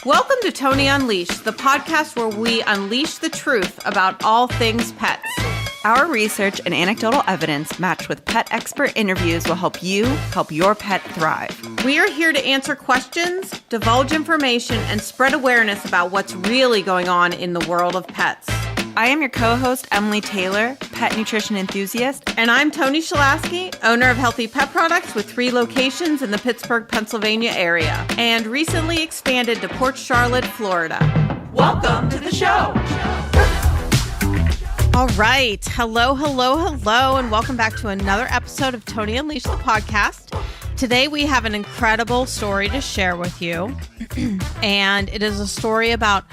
Welcome to Toni Unleashed, the podcast where we unleash the truth about all things pets. Our research and anecdotal evidence matched with pet expert interviews will help you help your pet thrive. We are here to answer questions, divulge information, and spread awareness about what's really going on in the world of pets. I am your co-host, Emily Taylor, pet nutrition enthusiast. And I'm Toni Shalasky, owner of Healthy Pet Products with 3 locations in the Pittsburgh, Pennsylvania area, and recently expanded to Port Charlotte, Florida. Welcome to the show. All right. Hello, and welcome back to another episode of Toni Unleashed, the podcast. Today we have an incredible story to share with you, and it is a story about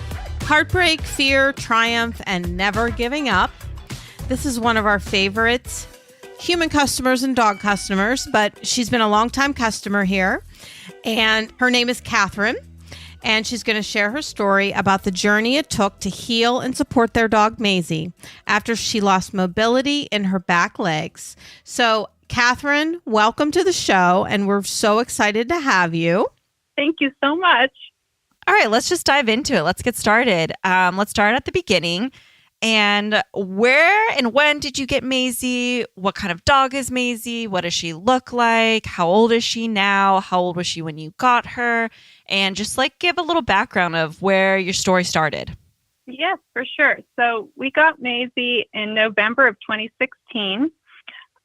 heartbreak, fear, triumph, and never giving up. This is one of our favorites, human customers and dog customers, but she's been a longtime customer here, and her name is Katherine, and she's going to share her story about the journey it took to heal and support their dog, Mazie, after she lost mobility in her back legs. So, Katherine, welcome to the show, and we're so excited to have you. Thank you so much. All right, let's just dive into it. Let's get started. Let's start at the beginning. And where and when did you get Mazie? What kind of dog is Mazie? What does she look like? How old is she now? How old was she when you got her? And just give a little background of where your story started. Yes, for sure. So we got Mazie in November of 2016.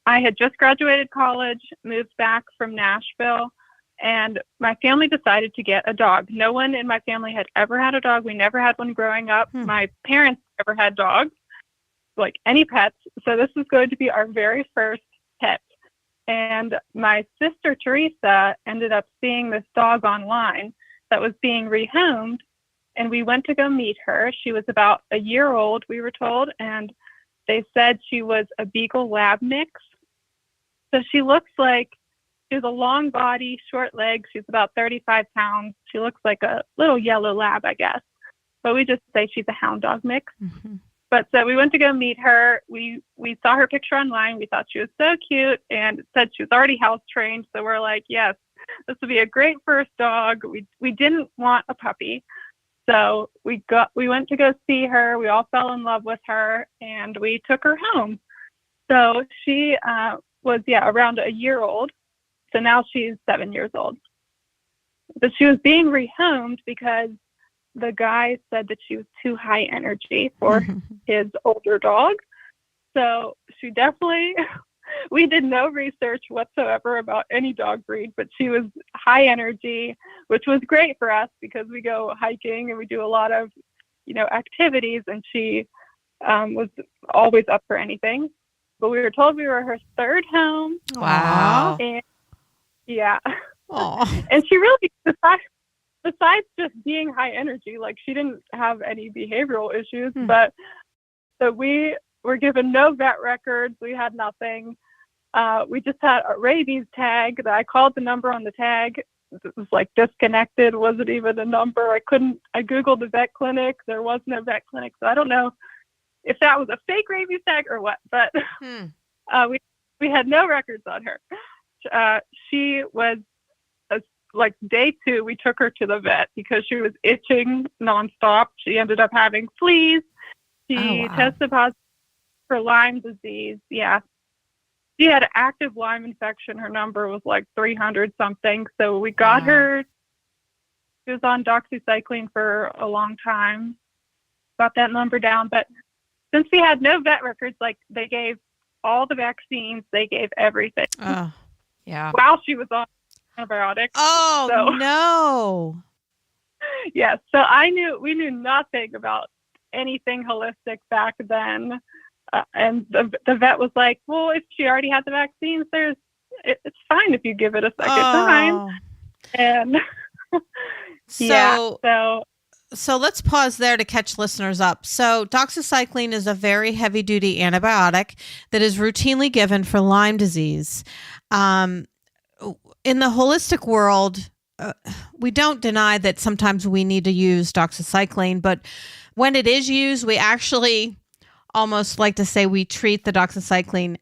I had just graduated college, moved back from Nashville, and my family decided to get a dog. No one in my family had ever had a dog. We never had one growing up. My parents never had dogs, like any pets. So this was going to be our very first pet. And my sister, Teresa, ended up seeing this dog online that was being rehomed. And we went to go meet her. She was about a year old, we were told. And they said she was a Beagle Lab mix. So she looks like, she has a long body, short legs. She's about 35 pounds. She looks like a little yellow lab, I guess. But we just say she's a hound dog mix. Mm-hmm. But so we went to go meet her. We saw her picture online. We thought she was so cute, and it said she was already house trained. So we're like, yes, this would be a great first dog. We didn't want a puppy. So we went to go see her. We all fell in love with her, and we took her home. So she was around a year old. So now she's 7 years old. But she was being rehomed because the guy said that she was too high energy for his older dog. So she definitely, we did no research whatsoever about any dog breed, but she was high energy, which was great for us because we go hiking and we do a lot of, activities, and she was always up for anything. But we were told we were her third home. Wow. And yeah. Aww. And she really, besides just being high energy, she didn't have any behavioral issues, but so we were given no vet records. We had nothing. We just had a rabies tag that I called the number on the tag. It was disconnected. Wasn't even a number. I Googled the vet clinic. There was no vet clinic. So I don't know if that was a fake rabies tag or what, but we had no records on her. She was day 2, we took her to the vet because she was itching nonstop. She ended up having fleas. She tested positive for Lyme disease. Yeah. She had an active Lyme infection. Her number was 300 something. So we got her. She was on doxycycline for a long time. Got that number down. But since we had no vet records, they gave all the vaccines, they gave everything. Oh, yeah. While she was on antibiotics. Oh, so, no. Yeah. So we knew nothing about anything holistic back then. And the vet was like, well, if she already had the vaccines, it's fine if you give it a second time. And So let's pause there to catch listeners up. So doxycycline is a very heavy-duty antibiotic that is routinely given for Lyme disease. In the holistic world, we don't deny that sometimes we need to use doxycycline, but when it is used, we actually almost like to say we treat the doxycycline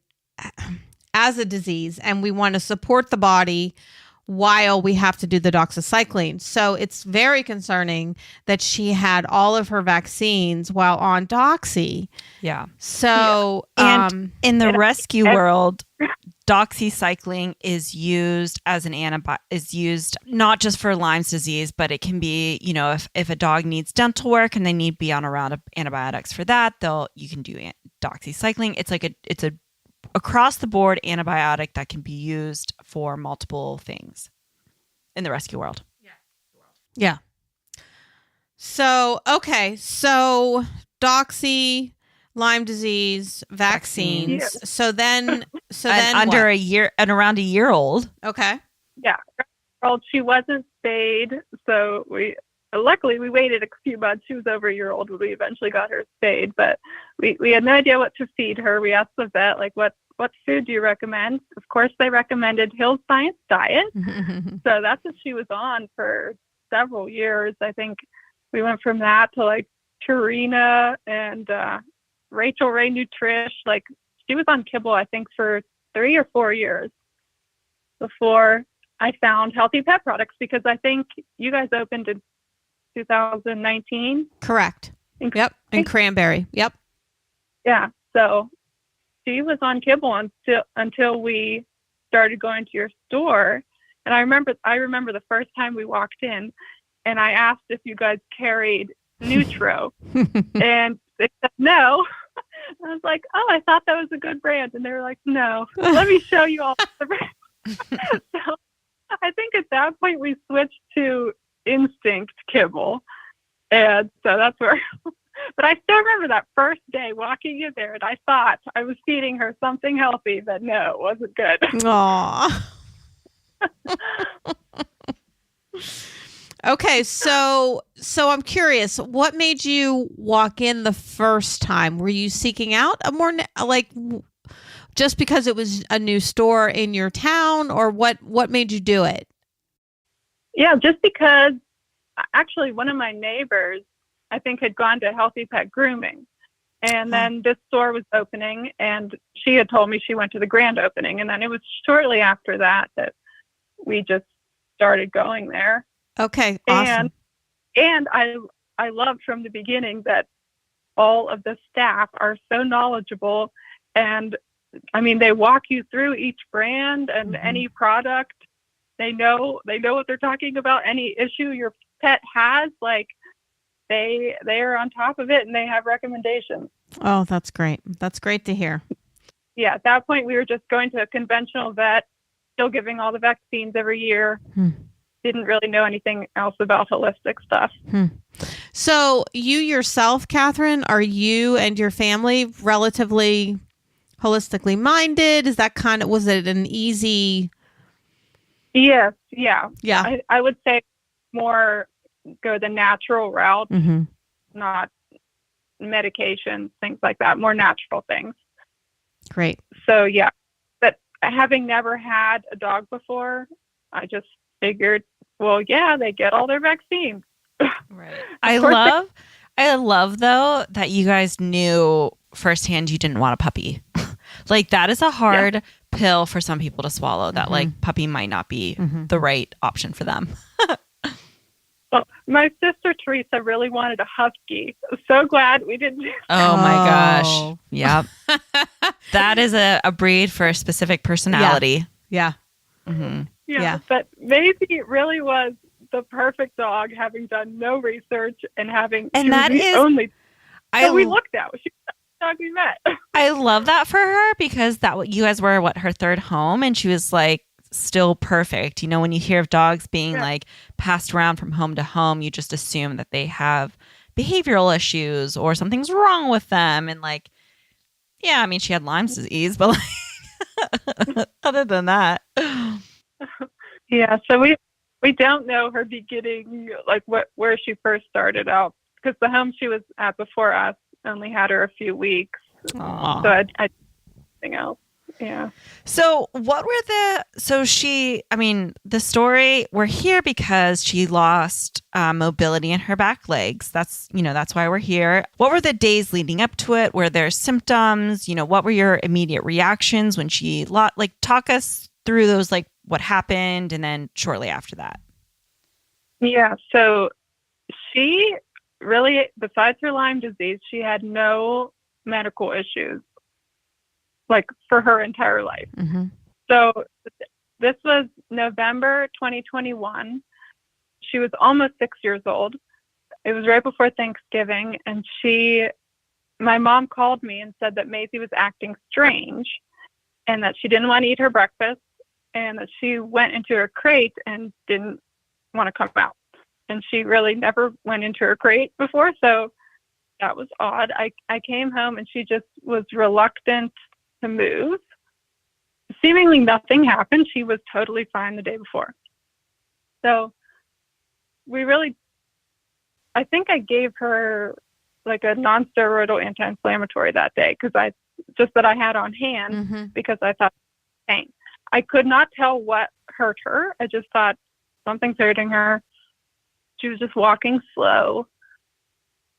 as a disease, and we want to support the body while we have to do the doxycycline. So it's very concerning that she had all of her vaccines while on doxy. Yeah. So, and in the rescue world, doxycycline is used as an is used not just for Lyme's disease, but it can be, if a dog needs dental work and they need to be on a round of antibiotics for that, you can do doxycycline. It's a across the board antibiotic that can be used for multiple things in the rescue world. Yeah. So, okay. So doxy, Lyme disease, vaccines. Yeah. So then under what? a year and around a year old. Okay. Yeah. Well, she wasn't spayed, so luckily we waited a few months. She was over a year old when we eventually got her spayed, but we had no idea what to feed her. We asked the vet, like, what food do you recommend? Of course, they recommended Hill Science Diet. So that's what she was on for several years. I think we went from that to like Purina and Rachel Ray Nutrish. Like, she was on kibble, I think, for 3 or 4 years before I found Healthy Pet Products, because I think you guys opened in 2019. Correct. Yep. And Cranberry. Yep. Yeah. So she was on kibble until we started going to your store. And I remember the first time we walked in and I asked if you guys carried Nutro and they said no. I was like, oh, I thought that was a good brand. And they were like, no, let me show you all the brands. So I think at that point we switched to Instinct kibble. And so that's where, but I still remember that first day walking in there and I thought I was feeding her something healthy, but no, it wasn't good. Aw. Okay, so I'm curious, what made you walk in the first time? Were you seeking out a more just because it was a new store in your town, or what made you do it? Yeah, just because actually one of my neighbors, I think, had gone to Healthy Pet Grooming. And then this store was opening and she had told me she went to the grand opening. And then it was shortly after that we just started going there. Okay, awesome. And I loved from the beginning that all of the staff are so knowledgeable. And I mean, they walk you through each brand and any product. They know what they're talking about. Any issue your pet has, like they are on top of it and they have recommendations. Oh, that's great. That's great to hear. Yeah, at that point we were just going to a conventional vet, still giving all the vaccines every year. Didn't really know anything else about holistic stuff. So you yourself, Katherine, are you and your family relatively holistically minded? Is that was it an easy? Yes. Yeah. Yeah. I would say more go the natural route, not medications, things like that, more natural things. Great. So yeah, but having never had a dog before, I just figured, well, yeah, they get all their vaccines. Right. I love though that you guys knew firsthand you didn't want a puppy. Like that is a hard pill for some people to swallow, that like puppy might not be the right option for them. Well, my sister Teresa really wanted a husky. I'm so glad we didn't do that. Oh my gosh. Yep. That is a breed for a specific personality. Yeah. Yeah. But Maizie really was the perfect dog, having done no research and having that is only we looked at. She was the dog we met. I love that for her, because you guys were her third home, and she was like still perfect. You know, when you hear of dogs being like passed around from home to home, you just assume that they have behavioral issues or something's wrong with them. And like, yeah, I mean, she had Lyme's disease, but like, other than that. Yeah, so we don't know her beginning, like where she first started out, because the home she was at before us only had her a few weeks. Aww. So I anything else. Yeah. So the story, we're here because she lost mobility in her back legs. That's why we're here. What were the days leading up to it? Were there symptoms? What were your immediate reactions when she talk us through those like what happened, and then shortly after that. Yeah, so she really, besides her Lyme disease, she had no medical issues, like for her entire life. Mm-hmm. So this was November 2021. She was almost 6 years old. It was right before Thanksgiving, and my mom called me and said that Maizie was acting strange and that she didn't want to eat her breakfast and that she went into her crate and didn't want to come out. And she really never went into her crate before, so that was odd. I came home and she just was reluctant to move. Seemingly nothing happened. She was totally fine the day before. So I think I gave her like a non-steroidal anti-inflammatory that day because that I had on hand Mm-hmm. because I thought pain. I could not tell what hurt her. I just thought something's hurting her. She was just walking slow.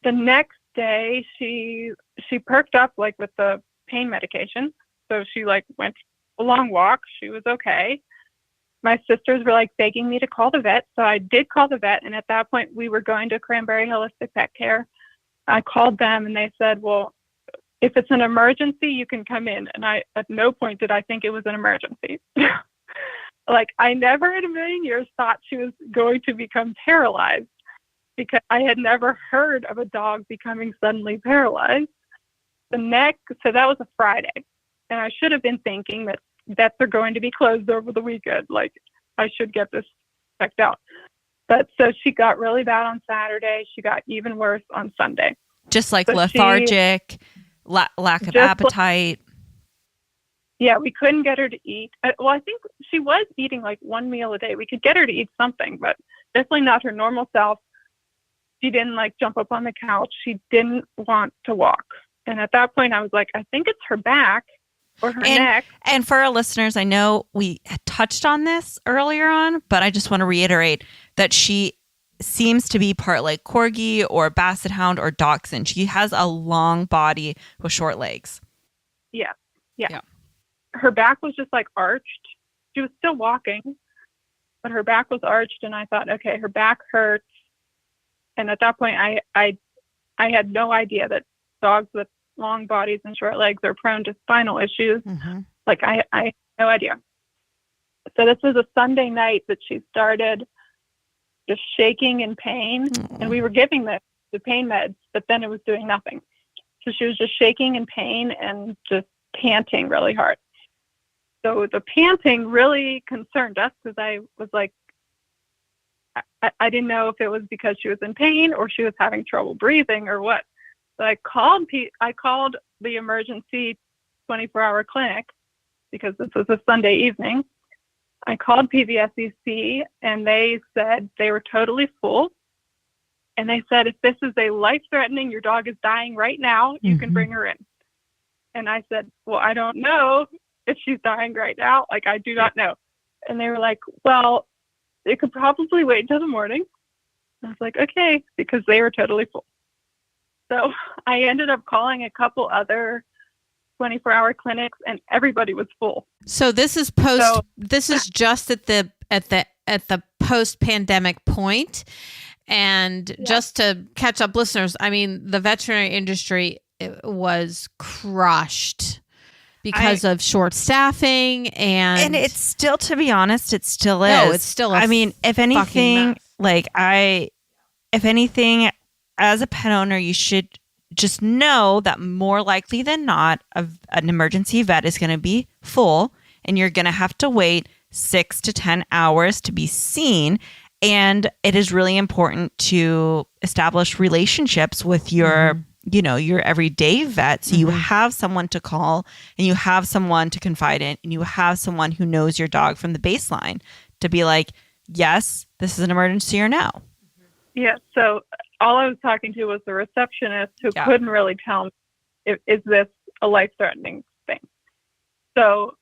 The next day, she perked up like with the pain medication. So she like went a long walk. She was okay. My sisters were like begging me to call the vet. So I did call the vet. And at that point, we were going to Cranberry Holistic Pet Care. I called them and they said, well, if it's an emergency, you can come in. And at no point did I think it was an emergency. Like I never in a million years thought she was going to become paralyzed because I had never heard of a dog becoming suddenly paralyzed. So that was a Friday. And I should have been thinking that vets are going to be closed over the weekend. Like I should get this checked out. But so she got really bad on Saturday. She got even worse on Sunday. Just like So lethargic, lack of appetite. Yeah, we couldn't get her to eat. Well, I think she was eating like one meal a day. We could get her to eat something, but definitely not her normal self. She didn't like jump up on the couch. She didn't want to walk. And at that point, I was like, I think it's her back or her neck. And for our listeners, I know we touched on this earlier on, but I just want to reiterate that she seems to be part like Corgi or Basset Hound or Dachshund. She has a long body with short legs. Yeah. Her back was just like arched. She was still walking, but her back was arched. And I thought, okay, her back hurts. And at that point, I had no idea that dogs with long bodies and short legs are prone to spinal issues. Mm-hmm. Like I had no idea. So this was a Sunday night that she started just shaking in pain. Mm. And we were giving the pain meds, but then it was doing nothing. So she was just shaking in pain and just panting really hard. So the panting really concerned us because I was like, I didn't know if it was because she was in pain or she was having trouble breathing or what. So I called the emergency 24-hour clinic because this was a Sunday evening. I called PVSEC and they said they were totally full. And they said, if this is a life-threatening, your dog is dying right now, you can bring her in. And I said, well, I don't know if she's dying right now. Like, I do not know. And they were like, well, it could probably wait until the morning. I was like, okay, because they were totally full. So I ended up calling a couple other 24-hour clinics and everybody was full. So this is this is just at the post-pandemic point. And just to catch up listeners, I mean, the veterinary industry was crushed because of short staffing and it's still, to be honest, it still is. No, it's still I mean, if anything, if anything, as a pet owner, you should just know that more likely than not, an emergency vet is going to be full and you're going to have to wait 6 to 10 hours to be seen. And it is really important to establish relationships with your, your everyday vet. So you have someone to call and you have someone to confide in and you have someone who knows your dog from the baseline to be like, yes, this is an emergency or no. Yeah. So all I was talking to was the receptionist who couldn't really tell me, is this a life-threatening thing? So,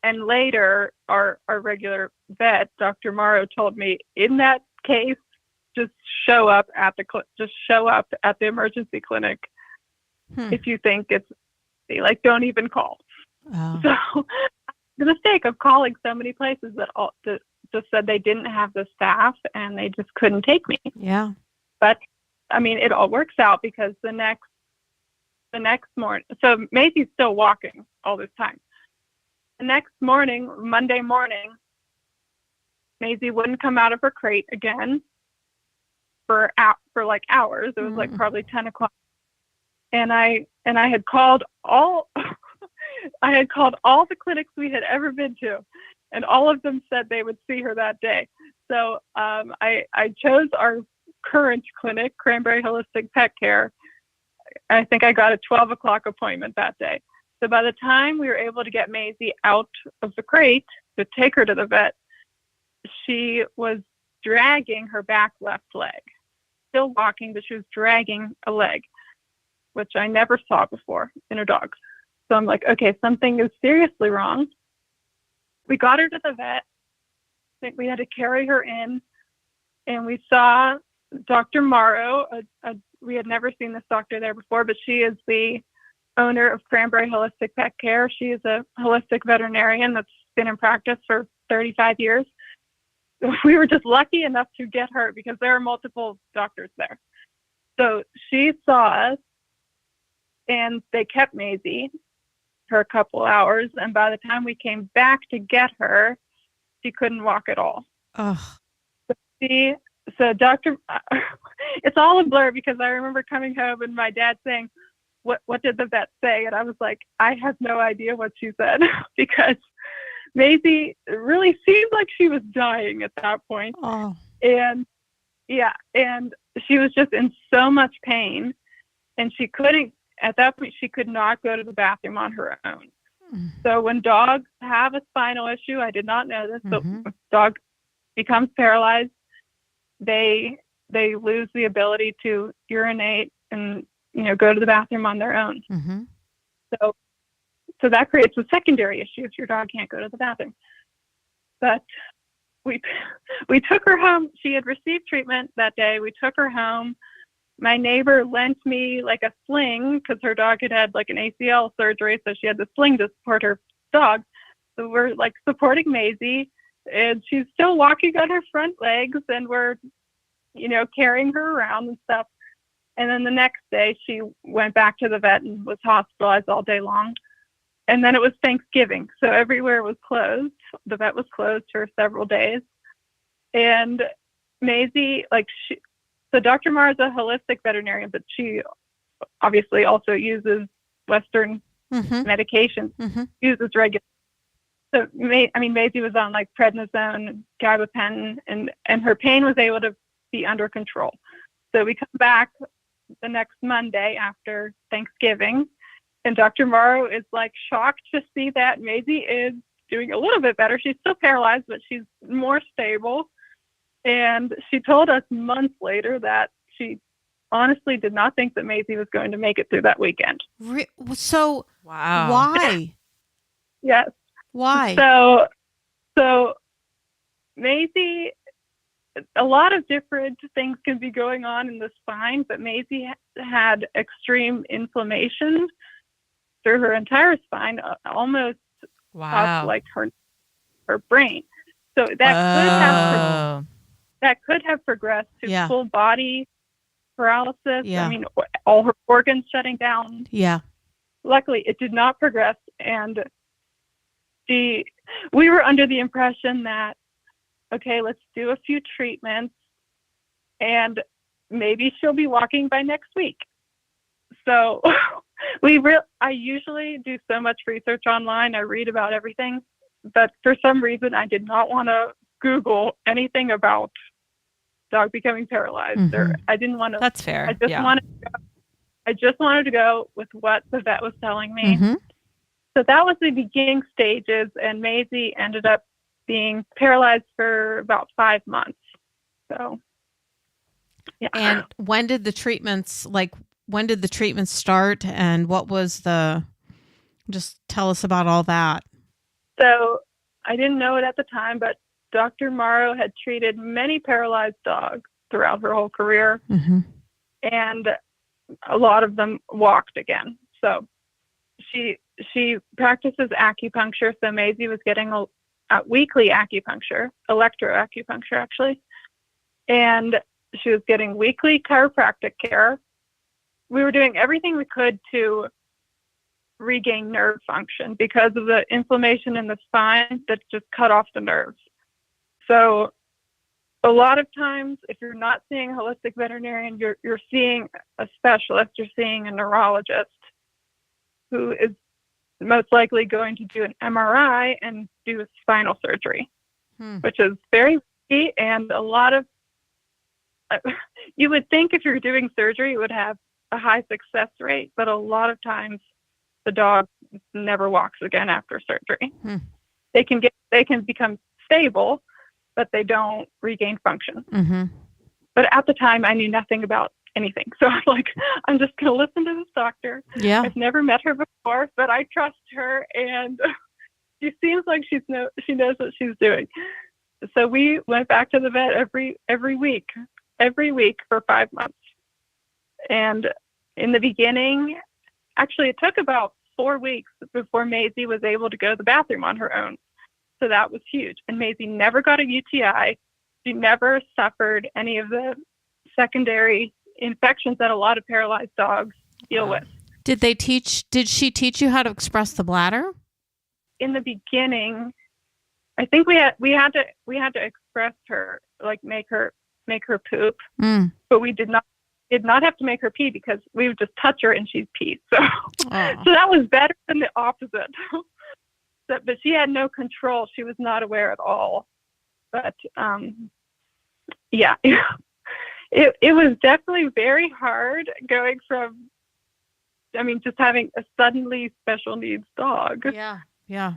and later our regular vet, Dr. Morrow, told me in that case, just show up at the emergency clinic if you think it's like, don't even call. Oh. So the mistake of calling so many places that just said they didn't have the staff and they just couldn't take me. Yeah. But I mean, it all works out because the next morning, so Maisie's still walking all this time. The next morning, Monday morning, Maizie wouldn't come out of her crate again for like hours. It was like probably 10 o'clock. And I had called all the clinics we had ever been to, and all of them said they would see her that day. So I chose our current clinic, Cranberry Holistic Pet Care. I think I got a 12 o'clock appointment that day. So by the time we were able to get Maizie out of the crate to take her to the vet, she was dragging her back left leg. Still walking, but she was dragging a leg, which I never saw before in a dog. So I'm like, okay, something is seriously wrong. We got her to the vet. I think we had to carry her in, and we saw Dr. Morrow. We had never seen this doctor there before, but she is the owner of Cranberry Holistic Pet Care. She is a holistic veterinarian that's been in practice for 35 years. We were just lucky enough to get her because there are multiple doctors there. So she saw us, and they kept Maizie for a couple hours. And by the time we came back to get her, she couldn't walk at all. Oh. So Dr. It's all a blur because I remember coming home and my dad saying, what did the vet say? And I was like, I have no idea what she said because Maizie really seemed like she was dying at that point. Oh. And she was just in so much pain, and at that point, she could not go to the bathroom on her own. So when dogs have a spinal issue, I did not know this, but when a dog becomes paralyzed, they lose the ability to urinate and, go to the bathroom on their own. So that creates a secondary issue if your dog can't go to the bathroom. But we took her home. She had received treatment that day. We took her home. My neighbor lent me like a sling because her dog had like an ACL surgery, so she had the sling to support her dog. So we're like supporting Maizie, and she's still walking on her front legs, and we're, carrying her around and stuff. And then the next day she went back to the vet and was hospitalized all day long. And then it was Thanksgiving, so everywhere was closed. The vet was closed for several days. And Maizie, so Dr. Mara is a holistic veterinarian, but she obviously also uses Western medications, uses regular. So, Maizie was on like prednisone, gabapentin, and her pain was able to be under control. So we come back the next Monday after Thanksgiving, and Dr. Morrow is like shocked to see that Maizie is doing a little bit better. She's still paralyzed, but she's more stable. And she told us months later that she honestly did not think that Maizie was going to make it through that weekend. So, wow. Why? Yes. Why? So Maizie, a lot of different things can be going on in the spine, but Maizie had extreme inflammation through her entire spine, almost up like her brain. So that could have progressed to full body paralysis. Yeah. All her organs shutting down. Yeah. Luckily, it did not progress, and we were under the impression that, okay, let's do a few treatments, and maybe she'll be walking by next week. So I usually do so much research online. I read about everything, but for some reason, I did not want to Google anything about dog becoming paralyzed. Or I didn't want to. That's fair. I just wanted to go with what the vet was telling me. So that was the beginning stages, and Maizie ended up being paralyzed for about 5 months. So, yeah. And when did the treatments start, and what was just tell us about all that. So I didn't know it at the time, but Dr. Morrow had treated many paralyzed dogs throughout her whole career, and a lot of them walked again. So she practices acupuncture. So Maizie was getting a weekly acupuncture, electroacupuncture actually. And she was getting weekly chiropractic care. We were doing everything we could to regain nerve function because of the inflammation in the spine that just cut off the nerves. So a lot of times, if you're not seeing a holistic veterinarian, you're seeing a specialist, you're seeing a neurologist who is most likely going to do an MRI and do a spinal surgery, which is very risky, and a lot of you would think if you're doing surgery, it would have a high success rate, but a lot of times the dog never walks again after surgery. They can become stable, but they don't regain function. But at the time, I knew nothing about anything. So I'm like, I'm just going to listen to this doctor. Yeah. I've never met her before, but I trust her, and she seems like she knows what she's doing. So we went back to the vet every week for 5 months. And in the beginning, actually, it took about 4 weeks before Maizie was able to go to the bathroom on her own. So that was huge. And Maizie never got a UTI. She never suffered any of the secondary infections that a lot of paralyzed dogs deal with. Did she teach you how to express the bladder? In the beginning, I think we had to express her, like make her poop, but we did not have to make her pee because we would just touch her and she'd pee. So that was better than the opposite. But she had no control. She was not aware at all. But yeah, it was definitely very hard going from, just having a suddenly special needs dog. Yeah.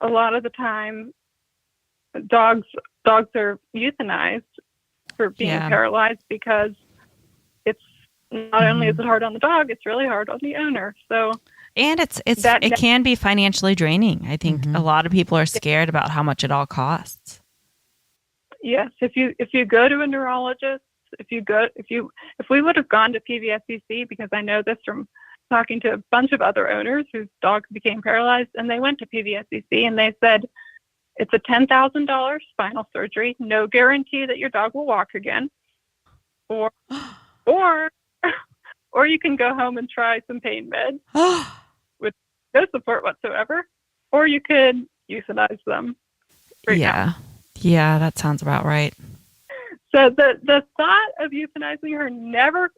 A lot of the time, dogs are euthanized for being paralyzed because it's not only is it hard on the dog, it's really hard on the owner. So. And it can be financially draining. I think a lot of people are scared about how much it all costs. Yes, if you go to a neurologist, if we would have gone to PVSCC, because I know this from talking to a bunch of other owners whose dogs became paralyzed, and they went to PVSCC and they said it's a $10,000 spinal surgery, no guarantee that your dog will walk again, or you can go home and try some pain meds with no support whatsoever, or you could euthanize them. Yeah, that sounds about right. So the thought of euthanizing her never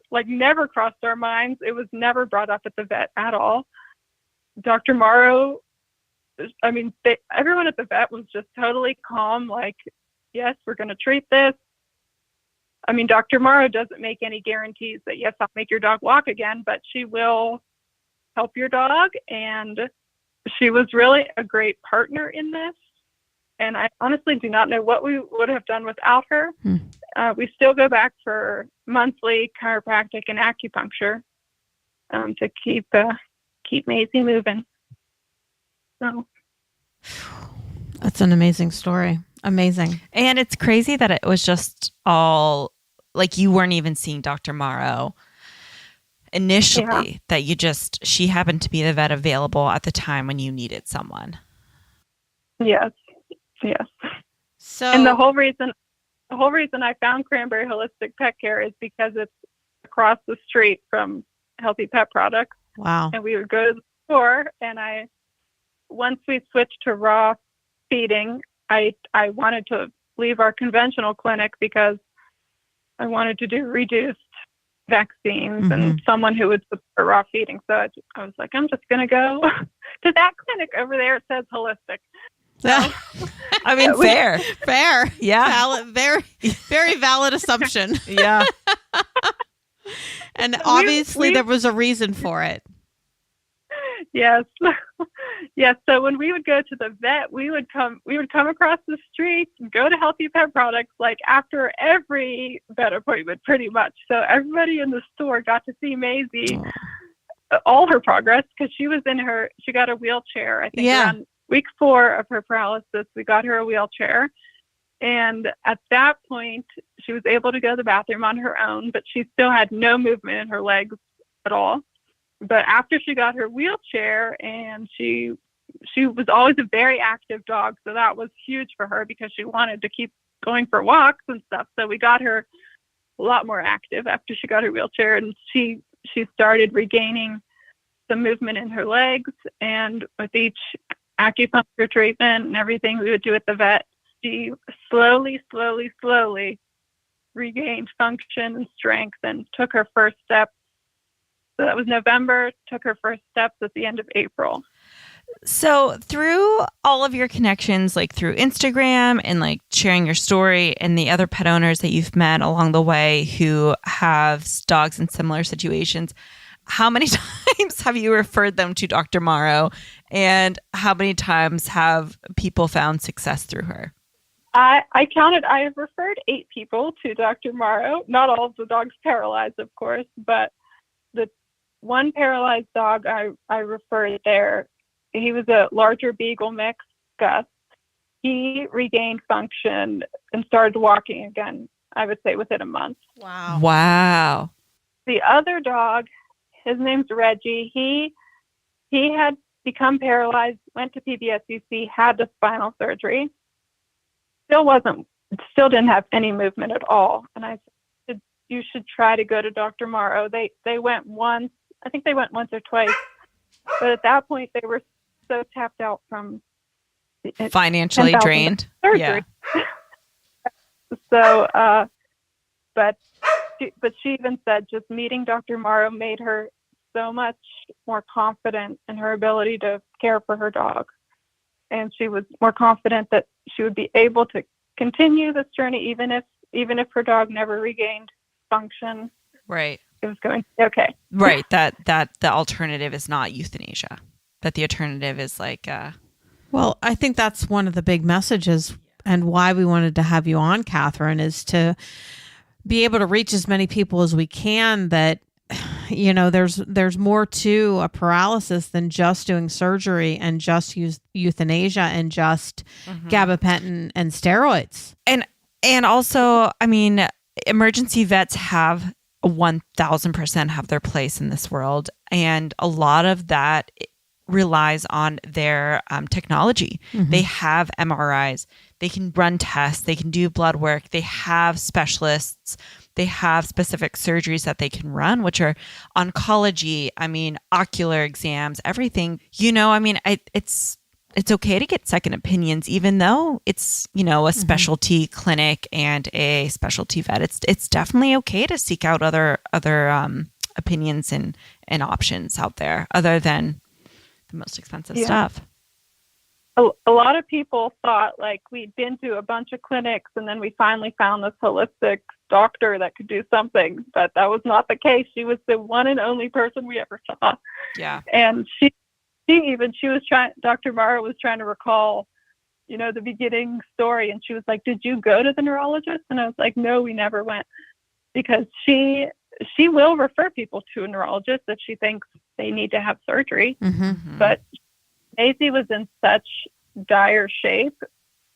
crossed our minds. It was never brought up at the vet at all. Dr. Morrow, everyone at the vet was just totally calm, like, yes, we're going to treat this. Dr. Morrow doesn't make any guarantees that, yes, I'll make your dog walk again, but she will help your dog. And she was really a great partner in this. And I honestly do not know what we would have done without her. We still go back for monthly chiropractic and acupuncture to keep Maizie moving. So that's an amazing story. Amazing. And it's crazy that it was just all like you weren't even seeing Dr. Morrow initially, that she happened to be the vet available at the time when you needed someone. Yes. So, and the whole reason I found Cranberry Holistic Pet Care is because it's across the street from Healthy Pet Products. Wow. And we would go to the store, and once we switched to raw feeding, I wanted to leave our conventional clinic because I wanted to do reduced vaccines and someone who would support raw feeding. So I was like, I'm just going to go to that clinic over there. It says holistic. So, fair. Yeah. Valid, very, very valid assumption. Yeah. And obviously there was a reason for it. Yes. Yes. So when we would go to the vet, we would come across the street, go to Healthy Pet Products, like after every vet appointment, pretty much. So everybody in the store got to see Maizie, all her progress, because she got a wheelchair, I think, around week 4 of her paralysis. We got her a wheelchair. And at that point, she was able to go to the bathroom on her own, but she still had no movement in her legs at all. But after she got her wheelchair, and she was always a very active dog, so that was huge for her because she wanted to keep going for walks and stuff. So we got her a lot more active after she got her wheelchair, and she started regaining some movement in her legs. And with each acupuncture treatment and everything we would do at the vet, she slowly regained function and strength and took her first steps. So that was November, took her first steps at the end of April. So through all of your connections, like through Instagram and like sharing your story and the other pet owners that you've met along the way who have dogs in similar situations, how many times have you referred them to Dr. Morrow, and how many times have people found success through her? I counted. I have referred 8 people to Dr. Morrow. Not all of the dogs paralyzed, of course, but the one paralyzed dog I referred there, he was a larger beagle mix, Gus. He regained function and started walking again, I would say, within a month. Wow. The other dog, his name's Reggie. He had become paralyzed, went to PBSUC, had the spinal surgery. Still didn't have any movement at all. And I said, you should try to go to Dr. Morrow. They went once. I think they went once or twice. But at that point, they were so tapped out from financially drained. Surgery. Yeah. So, but she even said just meeting Dr. Morrow made her so much more confident in her ability to care for her dog. And she was more confident that she would be able to continue this journey, even if her dog never regained function. Right. It was going to be okay. Right. That the alternative is not euthanasia. That the alternative is like. Well, I think that's one of the big messages, and why we wanted to have you on, Katherine, is to be able to reach as many people as we can. That, you know, there's more to a paralysis than just doing surgery and just euthanasia and just gabapentin and steroids. And also, I mean, emergency vets have 1,000% have their place in this world, and a lot of that relies on their technology. They have MRIs, they can run tests, they can do blood work, they have specialists, they have specific surgeries that they can run, which are oncology, I mean, ocular exams, everything. You know, I mean, it's okay to get second opinions, even though it's, you know, a specialty clinic and a specialty vet. It's definitely okay to seek out other opinions and options out there other than the most expensive stuff. A lot of people thought like we'd been to a bunch of clinics and then we finally found this holistic doctor that could do something, but that was not the case. She was the one and only person we ever saw. Yeah. And Dr. Morrow was trying to recall, you know, the beginning story. And she was like, did you go to the neurologist? And I was like, no, we never went, because she will refer people to a neurologist if she thinks they need to have surgery. But Maizie was in such dire shape,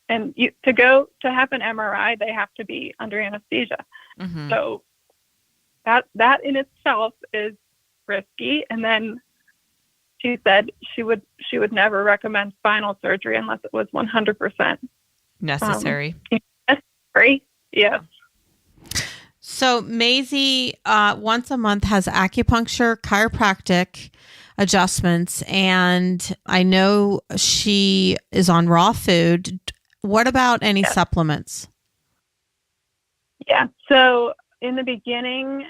and to have an MRI, they have to be under anesthesia. So that in itself is risky. And then she said she would never recommend spinal surgery unless it was 100% necessary. Necessary, yes. So Maizie once a month has acupuncture, chiropractic adjustments, and I know she is on raw food. What about any supplements? Yeah. So in the beginning,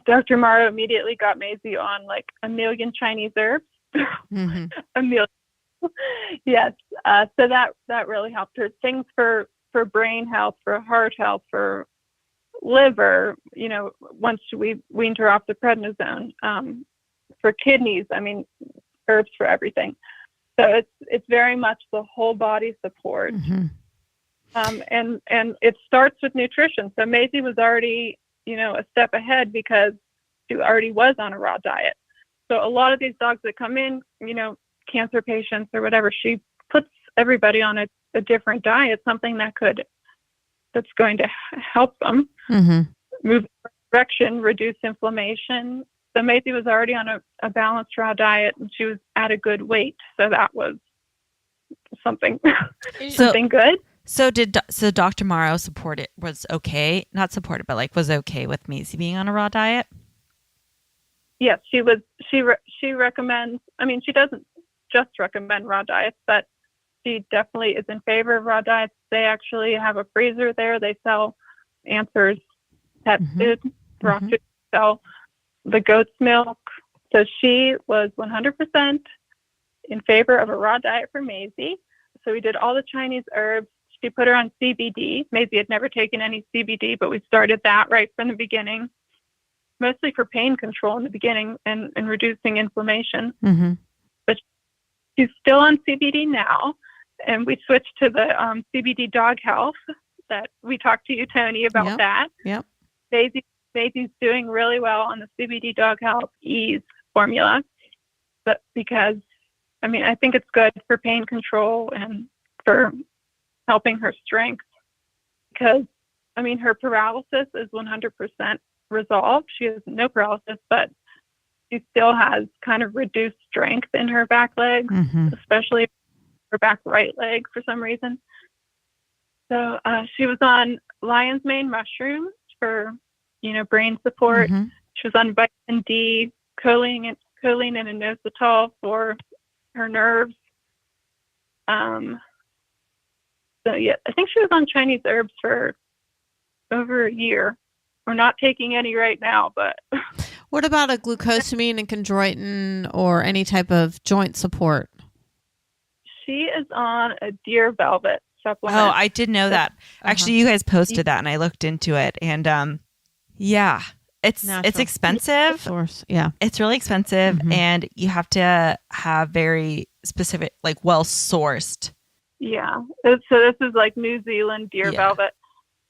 Dr. Morrow immediately got Maizie on like a million Chinese herbs. A million. Yes. So that really helped her. Things for brain health, for heart health, for liver, you know, once we weaned her off the prednisone, for kidneys, I mean, herbs for everything. So it's very much the whole body support. And it starts with nutrition. So Maizie was already, you know, a step ahead because she already was on a raw diet. So a lot of these dogs that come in, you know, cancer patients or whatever, she puts everybody on a different diet, something that's going to help them move direction, reduce inflammation. So Maizie was already on a balanced raw diet, and she was at a good weight. So that was something something good. So Dr. Morrow support it was okay, not support it, but like was okay with Maizie being on a raw diet? Yes, she was. She recommends. I mean, she doesn't just recommend raw diets, but she definitely is in favor of raw diets. They actually have a freezer there. They sell Answers pet food, raw food. Sell the goat's milk. So she was 100% in favor of a raw diet for Maizie. So we did all the Chinese herbs. She put her on CBD. Maizie had never taken any CBD, but we started that right from the beginning, mostly for pain control in the beginning and reducing inflammation. But she's still on CBD now. And we switched to the CBD dog health that we talked to you, Toni, about that. Yep. Maisie's doing really well on the CBD dog health ease formula. But because, I mean, I think it's good for pain control and for helping her strength. Because, I mean, her paralysis is 100% resolved. She has no paralysis, but she still has kind of reduced strength in her back legs, especially her back right leg for some reason. So she was on lion's mane mushrooms for, brain support. She was on vitamin D, choline and inositol for her nerves. So yeah, I think she was on Chinese herbs for over a year. We're not taking any right now, but. What about a glucosamine and chondroitin or any type of joint support? She is on a deer velvet supplement. Oh, I did know that. Actually, you guys posted that and I looked into it. And yeah, it's expensive. Source. Yeah. It's really expensive and you have to have very specific, like well-sourced. Yeah. So this is like New Zealand deer velvet.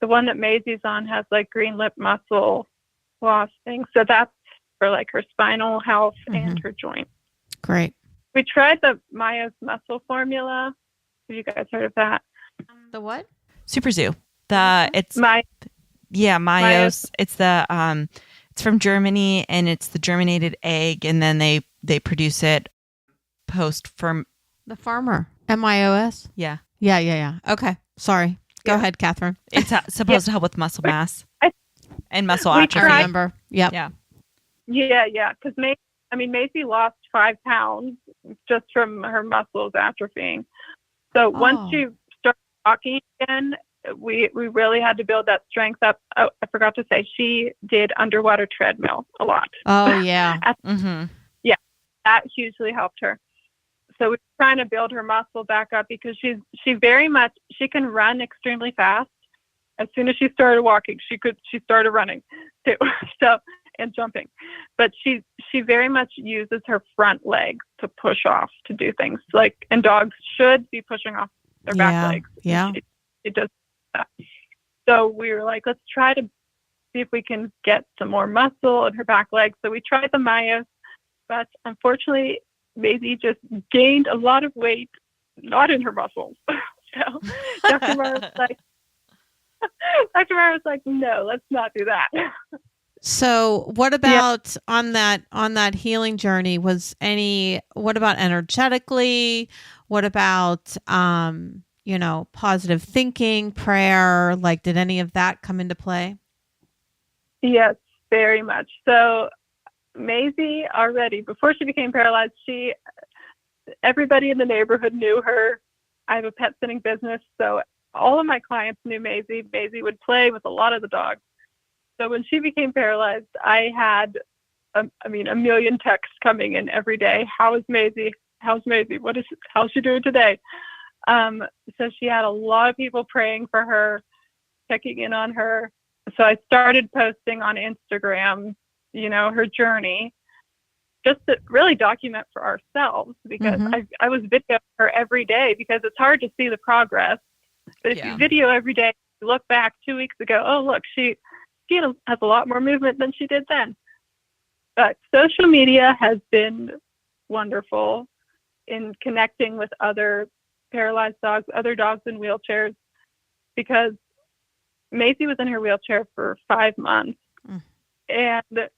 The one that Maisie's on has like green lip muscle loss thing. So that's for like her spinal health and her joint. Great. We tried the Mayo's muscle formula. Have you guys heard of that? The what? Super Zoo. It's Mayo's. It's it's from Germany and it's the germinated egg and then they produce it post from the farmer. MIOS? Yeah. Yeah. Okay. Sorry. Go ahead, Katherine. It's supposed to help with muscle mass and muscle atrophy. I remember. Yep. Yeah. Because Maizie lost 5 pounds just from her muscles atrophying. So once she started walking again, we really had to build that strength up. Oh, I forgot to say, she did underwater treadmill a lot. Oh, yeah. Yeah, that hugely helped her. So we're trying to build her muscle back up because she can run extremely fast. As soon as she started walking, she started running too. So, and jumping, but she very much uses her front legs to push off to do things and dogs should be pushing off their back legs. Yeah. She does that. So we were like, let's try to see if we can get some more muscle in her back legs. So we tried the Mayos, but unfortunately, Maizie just gained a lot of weight, not in her muscles. So Dr. Morrow was like, no, let's not do that. So what about on that healing journey what about energetically? What about, positive thinking, prayer? Like, did any of that come into play? Yes, very much. So Maizie already, before she became paralyzed, everybody in the neighborhood knew her. I have a pet sitting business, so all of my clients knew Maizie. Maizie would play with a lot of the dogs. So when she became paralyzed, I had, a million texts coming in every day. How is Maizie? How's Maizie? How's she doing today? So she had a lot of people praying for her, checking in on her. So I started posting on Instagram, her journey, just to really document for ourselves because I was videoing her every day because it's hard to see the progress. But if you video every day, you look back 2 weeks ago, oh, look, she has a lot more movement than she did then. But social media has been wonderful in connecting with other paralyzed dogs, other dogs in wheelchairs, because Maizie was in her wheelchair for 5 months. And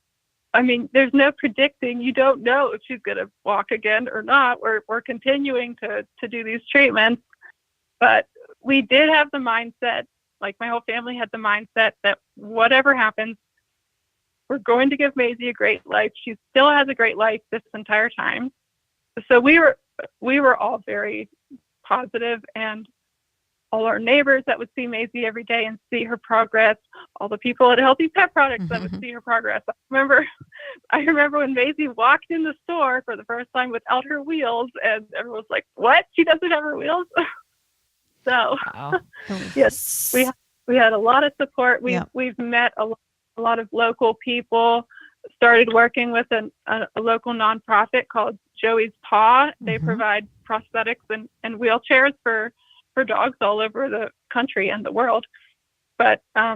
I mean, there's no predicting. You don't know if she's going to walk again or not. We're continuing to do these treatments. But we did have the mindset, like my whole family had the mindset that whatever happens, we're going to give Maizie a great life. She still has a great life this entire time. So we were all very positive, and all our neighbors that would see Maizie every day and see her progress, all the people at Healthy Pet Products that would see her progress. I remember when Maizie walked in the store for the first time without her wheels, and everyone was like, "What? She doesn't have her wheels?" So, Wow. yes, we had a lot of support. We've met a lot of local people. Started working with a local nonprofit called Joey's Paw. They provide prosthetics and wheelchairs for dogs all over the country and the world. But I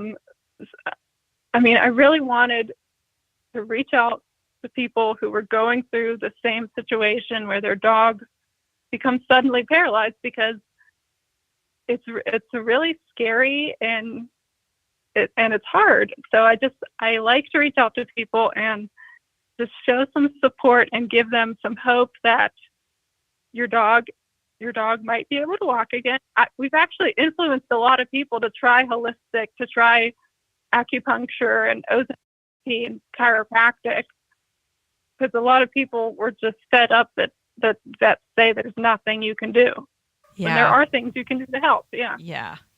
mean, I really wanted to reach out to people who were going through the same situation where their dog becomes suddenly paralyzed, because it's really scary and it's hard. So I like to reach out to people and just show some support and give them some hope that your dog might be able to walk again. We've actually influenced a lot of people to try holistic, to try acupuncture and osteopathy and chiropractic, because a lot of people were just fed up that say there's nothing you can do. Yeah. When there are things you can do to help. Yeah.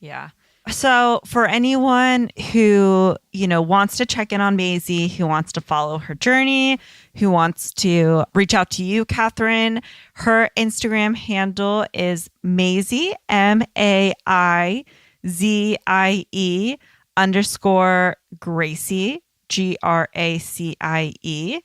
Yeah. So for anyone who, wants to check in on Maizie, who wants to follow her journey, who wants to reach out to you, Katherine, her Instagram handle is Maizie, MAIZIE _Gracie, GRACIE.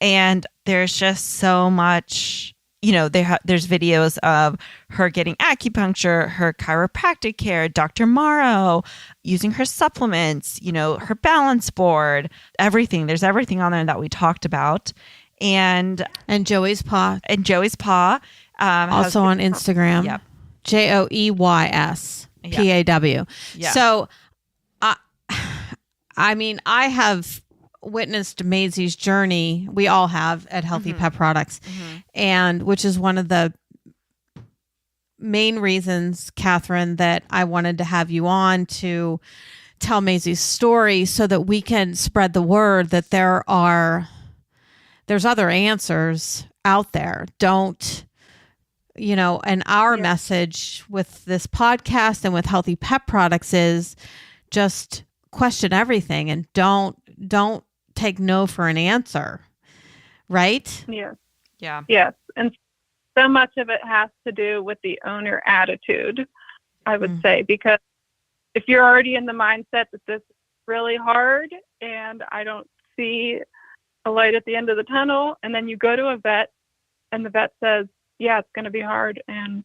And there's just so much, there's videos of her getting acupuncture, her chiropractic care, Dr. Morrow, using her supplements, her balance board, everything. There's everything on there that we talked about. And Joey's Paw. Also on Instagram. Yep. JOEYS PAW. Yeah. So, I mean, I have witnessed Maizie's journey. We all have at Healthy Pet Products, and which is one of the main reasons, Katherine, that I wanted to have you on to tell Maizie's story, so that we can spread the word that there's other answers out there. And our message with this podcast and with Healthy Pet Products is just question everything and don't take no for an answer. Right? Yes. Yeah. Yes. And so much of it has to do with the owner attitude, I would say, because if you're already in the mindset that this is really hard and I don't see a light at the end of the tunnel, and then you go to a vet and the vet says, yeah, it's going to be hard, and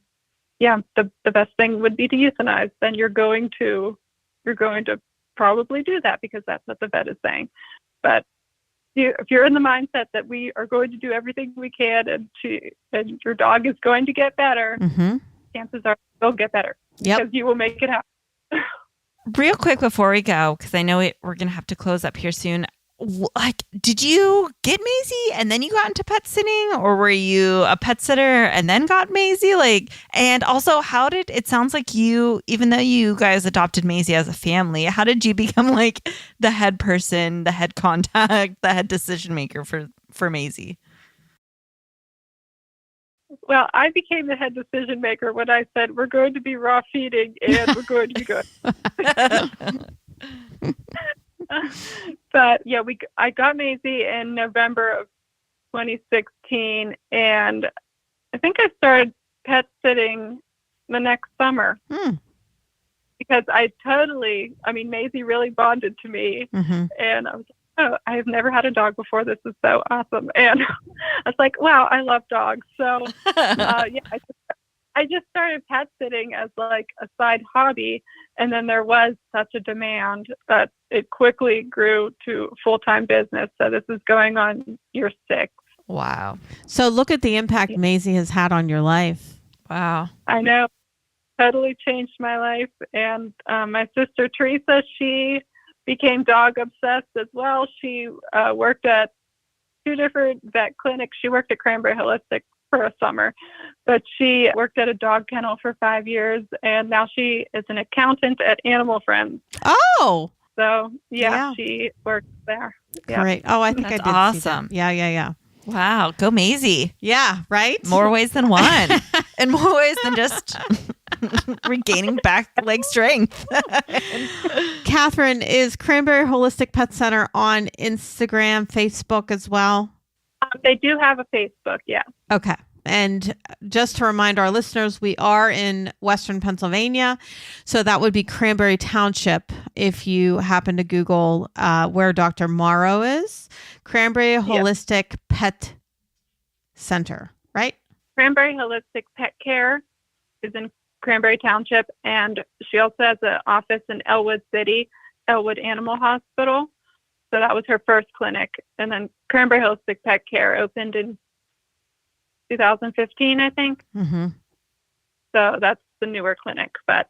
yeah, the best thing would be to euthanize, then you're going to probably do that because that's what the vet is saying. But if you're in the mindset that we are going to do everything we can and your dog is going to get better, chances are they'll get better. Yep. Because you will make it happen. Real quick before we go, because I know we're going to have to close up here soon. Did you get Maizie and then you got into pet sitting, or were you a pet sitter and then got Maizie? And also, how did it sounds like you, even though you guys adopted Maizie as a family, how did you become the head person, the head contact, the head decision maker for Maizie? Well, I became the head decision maker when I said we're going to be raw feeding and we're going to be good. But yeah, I got Maizie in November of 2016, and I think I started pet sitting the next summer because Maizie really bonded to me, and I was like, oh, I have never had a dog before. This is so awesome, and I was like, wow, I love dogs. So I just started pet sitting as a side hobby, and then there was such a demand that it quickly grew to full-time business. So this is going on year 6. Wow. So look at the impact Maizie has had on your life. Wow. I know. Totally changed my life. And my sister Teresa, she became dog obsessed as well. She worked at 2 different vet clinics. She worked at Cranberry Holistic for a summer, but she worked at a dog kennel for 5 years, and now she is an accountant at Animal Friends. Oh, so she works there. Great. Oh, I think That's I did. awesome. See that. Yeah. Wow. Go Maizie. Yeah. Right. More ways than one. And more ways than just regaining back leg strength. Katherine, is Cranberry Holistic Pet Center on Instagram, Facebook as well? They do have a Facebook, yeah. Okay. And just to remind our listeners, we are in Western Pennsylvania. So that would be Cranberry Township if you happen to Google where Dr. Morrow is. Cranberry Holistic Pet Center, right? Cranberry Holistic Pet Care is in Cranberry Township, and she also has an office in Elwood City, Elwood Animal Hospital. So that was her first clinic. And then Cranberry Holistic Pet Care opened in 2015, I think. Mm-hmm. So that's the newer clinic, but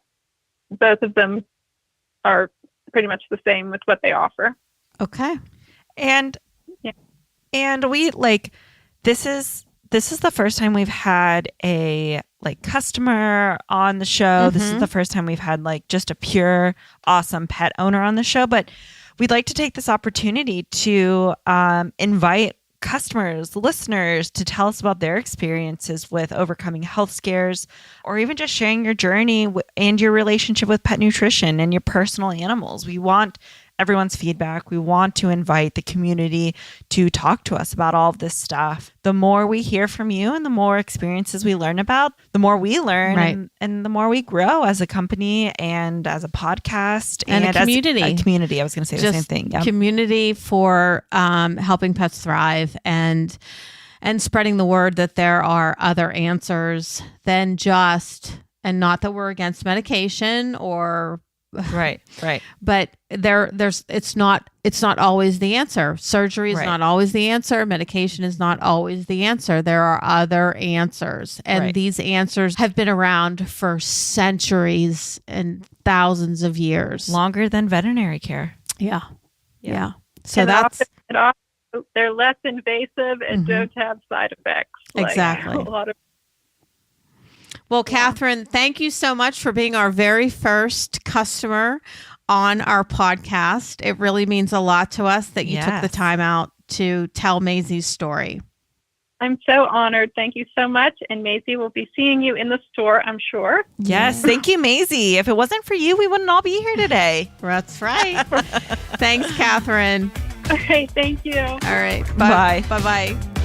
both of them are pretty much the same with what they offer. Okay. And we this is the first time we've had a customer on the show. Mm-hmm. This is the first time we've had just a pure awesome pet owner on the show, but we'd like to take this opportunity to invite customers, listeners, to tell us about their experiences with overcoming health scares, or even just sharing your journey and your relationship with pet nutrition and your personal animals. We want everyone's feedback. We want to invite the community to talk to us about all of this stuff. The more we hear from you and the more experiences we learn about, the more we learn, right, and the more we grow as a company and as a podcast and a community. As a community. I was going to say the same thing. Yeah. Community for helping pets thrive and spreading the word that there are other answers than just, and not that we're against medication or right. But it's not always the answer. Surgery is not always the answer. Medication is not always the answer. There are other answers. And these answers have been around for centuries and thousands of years. Longer than veterinary care. Yeah. So and that's they're less invasive and don't have side effects. Exactly. A lot of. Well, Katherine, thank you so much for being our very first customer on our podcast. It really means a lot to us that you took the time out to tell Maizie's story. I'm so honored. Thank you so much. And Maizie will be seeing you in the store, I'm sure. Yes. Thank you, Maizie. If it wasn't for you, we wouldn't all be here today. That's right. Thanks, Katherine. Okay. Thank you. All right. Bye. Bye-bye.